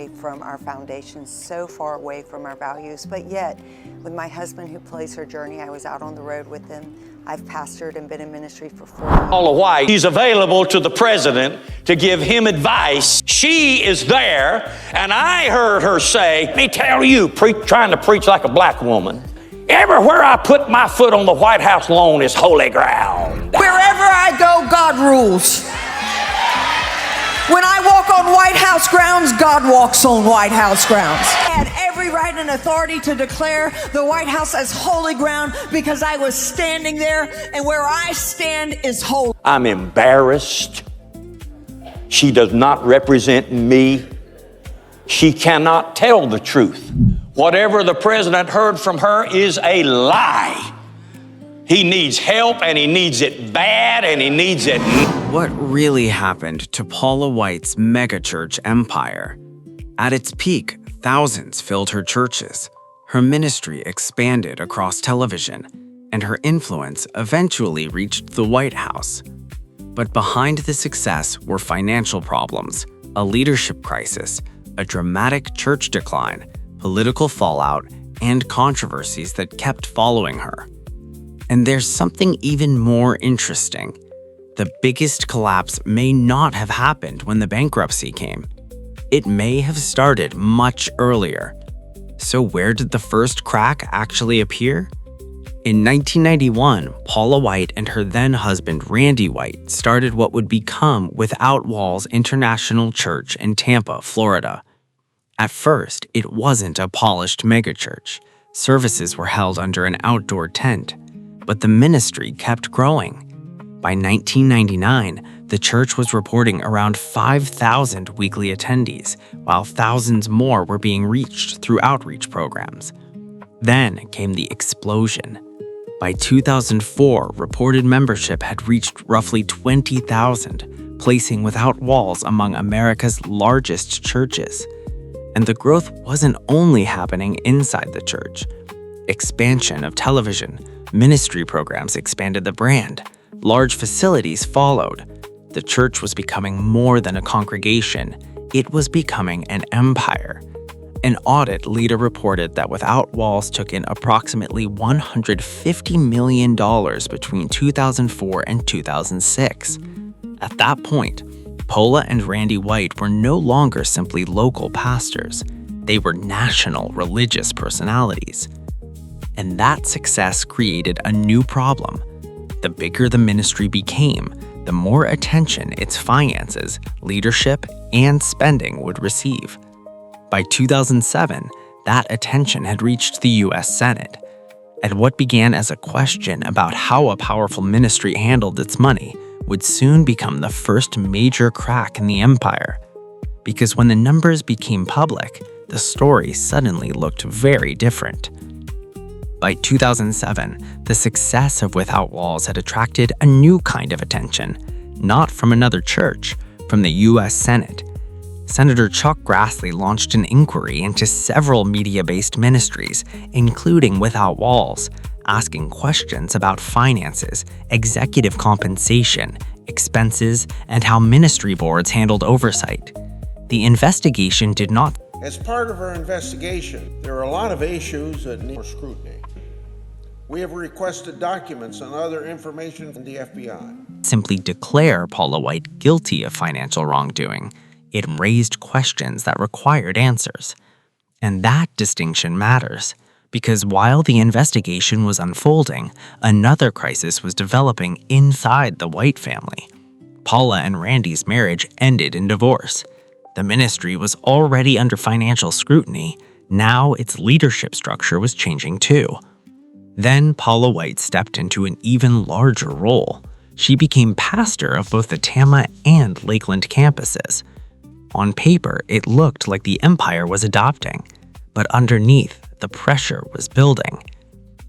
away from our foundation, so far away from our values. But yet, with my husband who plays her journey, I was out on the road with him. I've pastored and been in ministry for 4 years. Paula White, she's available to the president to give him advice. She is there, and I heard her say, let me tell you, trying to preach like a black woman, everywhere I put my foot on the White House lawn is holy ground. Wherever I go, God rules. When I walk on White House grounds, God walks on White House grounds. I had every right and authority to declare the White House as holy ground because I was standing there, and where I stand is holy. I'm embarrassed. She does not represent me. She cannot tell the truth. Whatever the president heard from her is a lie. He needs help, and he needs it bad, and he needs it. What really happened to Paula White's megachurch empire? At its peak, thousands filled her churches. Her ministry expanded across television, and her influence eventually reached the White House. But behind the success were financial problems, a leadership crisis, a dramatic church decline, political fallout, and controversies that kept following her. And there's something even more interesting. The biggest collapse may not have happened when the bankruptcy came. It may have started much earlier. So where did the first crack actually appear? In 1991, Paula White and her then-husband Randy White started what would become Without Walls International Church in Tampa, Florida. At first, it wasn't a polished megachurch. Services were held under an outdoor tent. But the ministry kept growing. By 1999, the church was reporting around 5,000 weekly attendees, while thousands more were being reached through outreach programs. Then came the explosion. By 2004, reported membership had reached roughly 20,000, placing Without Walls among America's largest churches. And the growth wasn't only happening inside the church. Expansion of television, ministry programs expanded the brand. Large facilities followed. The church was becoming more than a congregation. It was becoming an empire. An audit later reported that Without Walls took in approximately $150 million between 2004 and 2006. At that point, Paula and Randy White were no longer simply local pastors. They were national religious personalities. And that success created a new problem. The bigger the ministry became, the more attention its finances, leadership, and spending would receive. By 2007, that attention had reached the U.S. Senate. And what began as a question about how a powerful ministry handled its money would soon become the first major crack in the empire. Because when the numbers became public, the story suddenly looked very different. By 2007, the success of Without Walls had attracted a new kind of attention, not from another church, from the U.S. Senate. Senator Chuck Grassley launched an inquiry into several media-based ministries, including Without Walls, asking questions about finances, executive compensation, expenses, and how ministry boards handled oversight. The investigation did not. As part of our investigation, there are a lot of issues that need more scrutiny. We have requested documents and other information from the FBI. Simply declare Paula White guilty of financial wrongdoing. It raised questions that required answers. And that distinction matters, because while the investigation was unfolding, another crisis was developing inside the White family. Paula and Randy's marriage ended in divorce. The ministry was already under financial scrutiny. Now its leadership structure was changing too. Then Paula White stepped into an even larger role. She became pastor of both the Tampa and Lakeland campuses. On paper, it looked like the empire was adopting, but underneath, the pressure was building.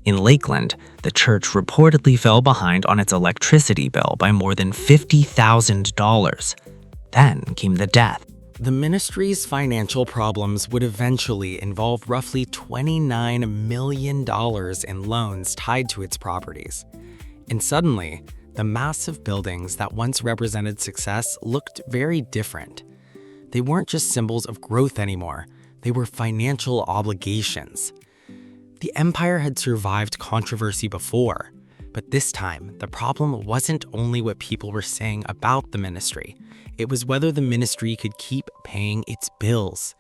In Lakeland, the church reportedly fell behind on its electricity bill by more than $50,000. Then came the death. The ministry's financial problems would eventually involve roughly $29 million in loans tied to its properties. And suddenly, the massive buildings that once represented success looked very different. They weren't just symbols of growth anymore. They were financial obligations. The empire had survived controversy before, but this time, the problem wasn't only what people were saying about the ministry. It was whether the ministry could keep paying its bills,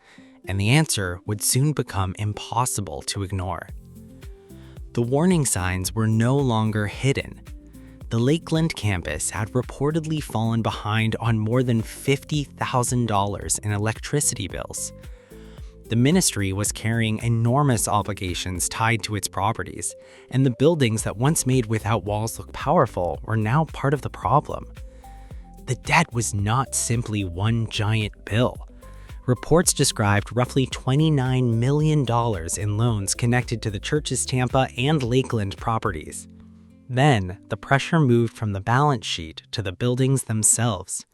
and the answer would soon become impossible to ignore. The warning signs were no longer hidden. The Lakeland campus had reportedly fallen behind on more than $50,000 in electricity bills. The ministry was carrying enormous obligations tied to its properties, and the buildings that once made Without Walls look powerful were now part of the problem. The debt was not simply one giant bill. Reports described roughly $29 million in loans connected to the church's Tampa and Lakeland properties. Then, the pressure moved from the balance sheet to the buildings themselves.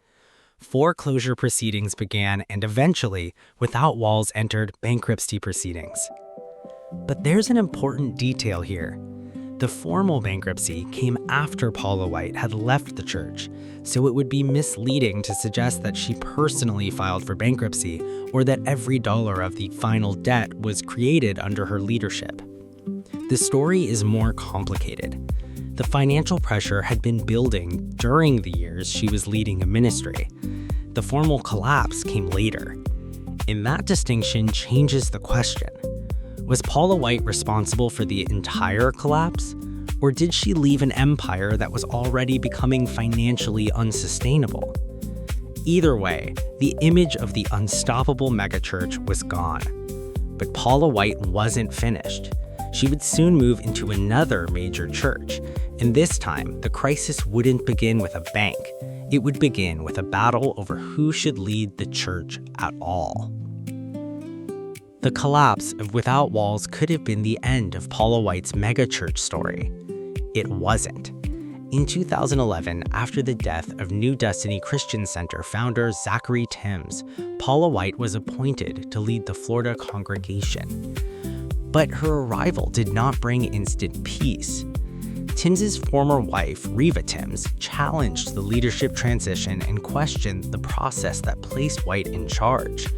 Foreclosure proceedings began, and eventually, Without Walls entered bankruptcy proceedings. But there's an important detail here. The formal bankruptcy came after Paula White had left the church, so it would be misleading to suggest that she personally filed for bankruptcy or that every dollar of the final debt was created under her leadership. The story is more complicated. The financial pressure had been building during the years she was leading a ministry. The formal collapse came later. And that distinction changes the question. Was Paula White responsible for the entire collapse? Or did she leave an empire that was already becoming financially unsustainable? Either way, the image of the unstoppable megachurch was gone. But Paula White wasn't finished. She would soon move into another major church, and this time, the crisis wouldn't begin with a bank. It would begin with a battle over who should lead the church at all. The collapse of Without Walls could have been the end of Paula White's megachurch story. It wasn't. In 2011, after the death of New Destiny Christian Center founder Zachary Timms, Paula White was appointed to lead the Florida congregation. But her arrival did not bring instant peace. Timms' former wife, Reva Timms, challenged the leadership transition and questioned the process that placed White in charge.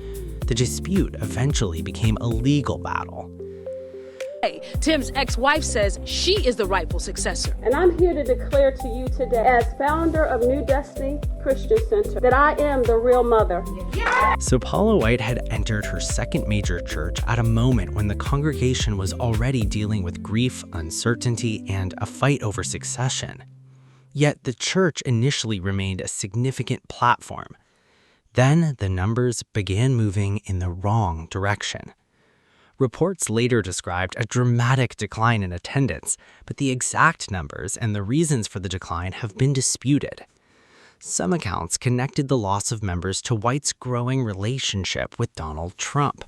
The dispute eventually became a legal battle. Tim's ex-wife says she is the rightful successor. And I'm here to declare to you today, as founder of New Destiny Christian Center, that I am the real mother. So Paula White had entered her second major church at a moment when the congregation was already dealing with grief, uncertainty, and a fight over succession. Yet the church initially remained a significant platform. Then the numbers began moving in the wrong direction. Reports later described a dramatic decline in attendance, but the exact numbers and the reasons for the decline have been disputed. Some accounts connected the loss of members to White's growing relationship with Donald Trump.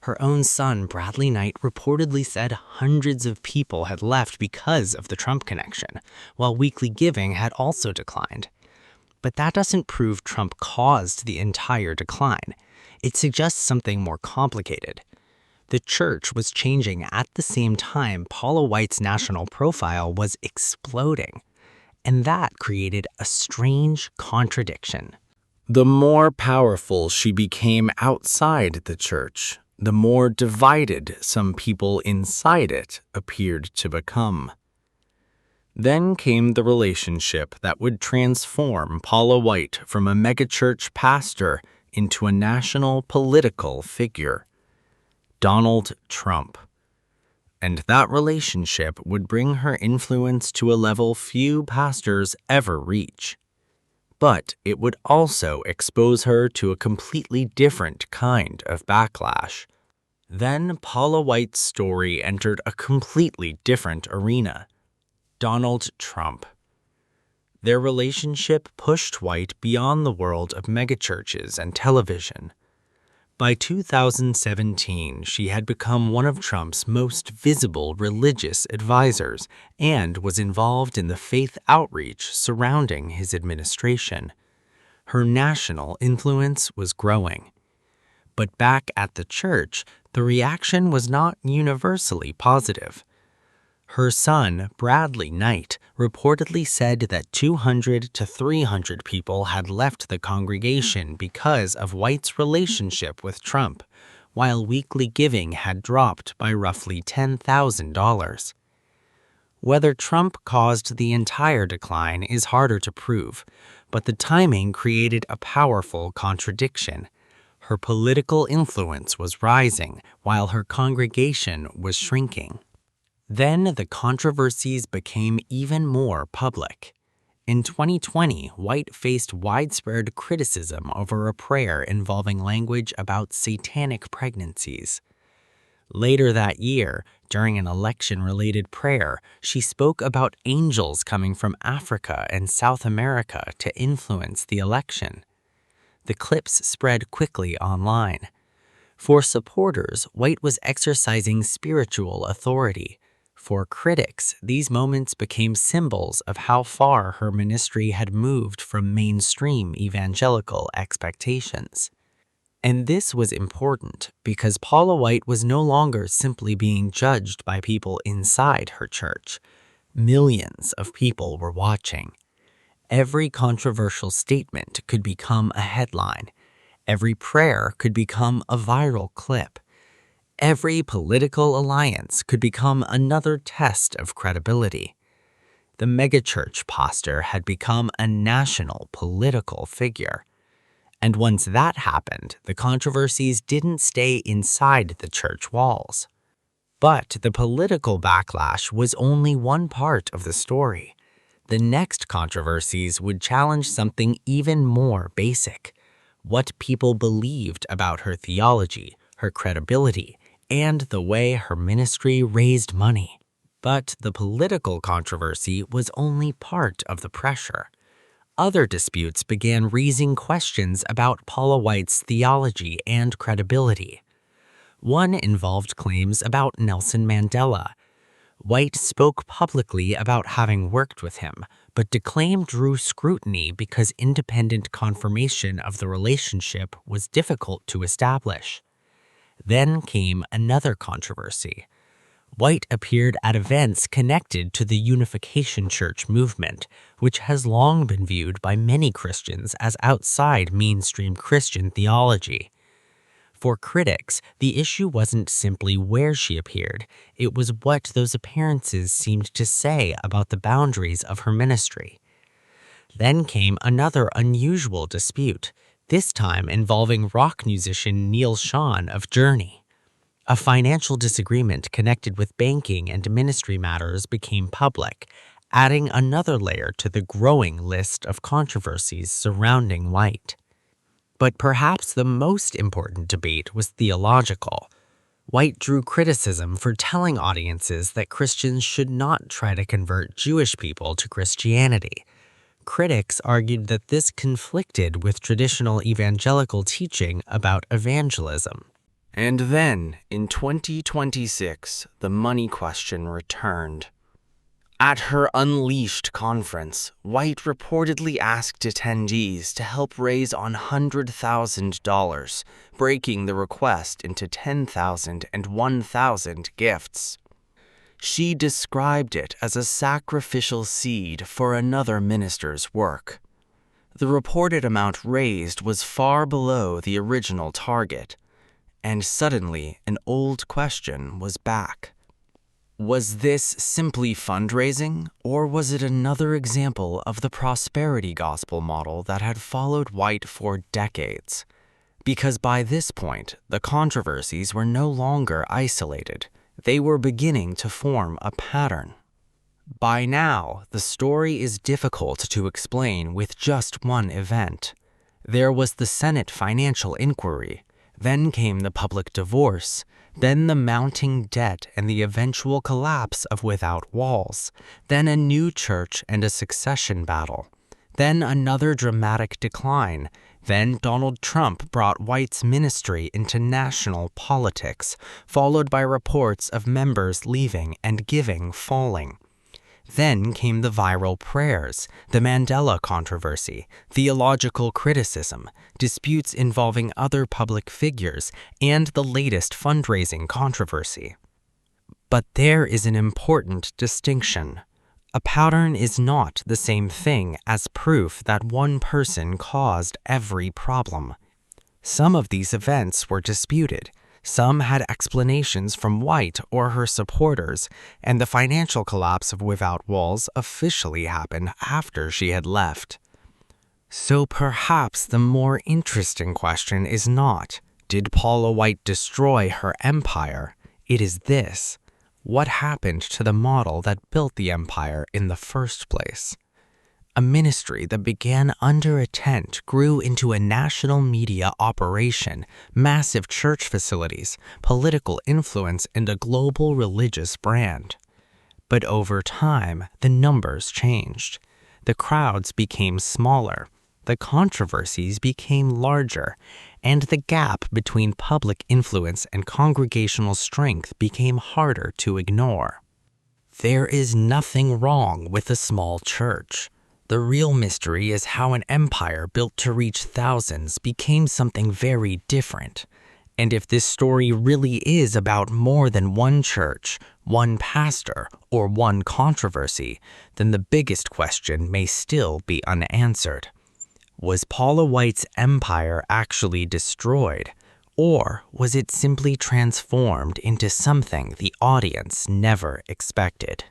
Her own son, Bradley Knight, reportedly said hundreds of people had left because of the Trump connection, while weekly giving had also declined. But that doesn't prove Trump caused the entire decline. It suggests something more complicated. The church was changing at the same time Paula White's national profile was exploding, and that created a strange contradiction. The more powerful she became outside the church, the more divided some people inside it appeared to become. Then came the relationship that would transform Paula White from a megachurch pastor into a national political figure. Donald Trump. And that relationship would bring her influence to a level few pastors ever reach. But it would also expose her to a completely different kind of backlash. Then Paula White's story entered a completely different arena. Donald Trump. Their relationship pushed White beyond the world of megachurches and television. By 2017, she had become one of Trump's most visible religious advisors and was involved in the faith outreach surrounding his administration. Her national influence was growing. But back at the church, the reaction was not universally positive. Her son, Bradley Knight, reportedly said that 200 to 300 people had left the congregation because of White's relationship with Trump, while weekly giving had dropped by roughly $10,000. Whether Trump caused the entire decline is harder to prove, but the timing created a powerful contradiction. Her political influence was rising while her congregation was shrinking. Then the controversies became even more public. In 2020, White faced widespread criticism over a prayer involving language about satanic pregnancies. Later that year, during an election-related prayer, she spoke about angels coming from Africa and South America to influence the election. The clips spread quickly online. For supporters, White was exercising spiritual authority. For critics, these moments became symbols of how far her ministry had moved from mainstream evangelical expectations. And this was important because Paula White was no longer simply being judged by people inside her church. Millions of people were watching. Every controversial statement could become a headline. Every prayer could become a viral clip. Every political alliance could become another test of credibility. The megachurch pastor had become a national political figure. And once that happened, the controversies didn't stay inside the church walls. But the political backlash was only one part of the story. The next controversies would challenge something even more basic: what people believed about her theology, her credibility, and the way her ministry raised money. But the political controversy was only part of the pressure. Other disputes began raising questions about Paula White's theology and credibility. One involved claims about Nelson Mandela. White spoke publicly about having worked with him, but the claim drew scrutiny because independent confirmation of the relationship was difficult to establish. Then came another controversy. White appeared at events connected to the Unification Church movement, which has long been viewed by many Christians as outside mainstream Christian theology. For critics, the issue wasn't simply where she appeared, it was what those appearances seemed to say about the boundaries of her ministry. Then came another unusual dispute, this time involving rock musician Neil Schon of Journey. A financial disagreement connected with banking and ministry matters became public, adding another layer to the growing list of controversies surrounding White. But perhaps the most important debate was theological. White drew criticism for telling audiences that Christians should not try to convert Jewish people to Christianity. Critics argued that this conflicted with traditional evangelical teaching about evangelism. And then, in 2026, the money question returned. At her Unleashed conference, White reportedly asked attendees to help raise $100,000, breaking the request into 10,000 and 1,000 gifts. She described it as a sacrificial seed for another minister's work. The reported amount raised was far below the original target, and suddenly an old question was back. Was this simply fundraising, or was it another example of the prosperity gospel model that had followed White for decades? Because by this point, the controversies were no longer isolated. They were beginning to form a pattern. By now, the story is difficult to explain with just one event. There was the Senate financial inquiry, then came the public divorce, then the mounting debt and the eventual collapse of Without Walls, then a new church and a succession battle, then another dramatic decline, then Donald Trump brought White's ministry into national politics, followed by reports of members leaving and giving falling. Then came the viral prayers, the Mandela controversy, theological criticism, disputes involving other public figures, and the latest fundraising controversy. But there is an important distinction. A pattern is not the same thing as proof that one person caused every problem. Some of these events were disputed. Some had explanations from White or her supporters, and the financial collapse of Without Walls officially happened after she had left. So perhaps the more interesting question is not, did Paula White destroy her empire? It is this: what happened to the model that built the empire in the first place? A ministry that began under a tent grew into a national media operation, massive church facilities, political influence, and a global religious brand. But over time, the numbers changed. The crowds became smaller, the controversies became larger, and the gap between public influence and congregational strength became harder to ignore. There is nothing wrong with a small church. The real mystery is how an empire built to reach thousands became something very different. And if this story really is about more than one church, one pastor, or one controversy, then the biggest question may still be unanswered. Was Paula White's empire actually destroyed, or was it simply transformed into something the audience never expected?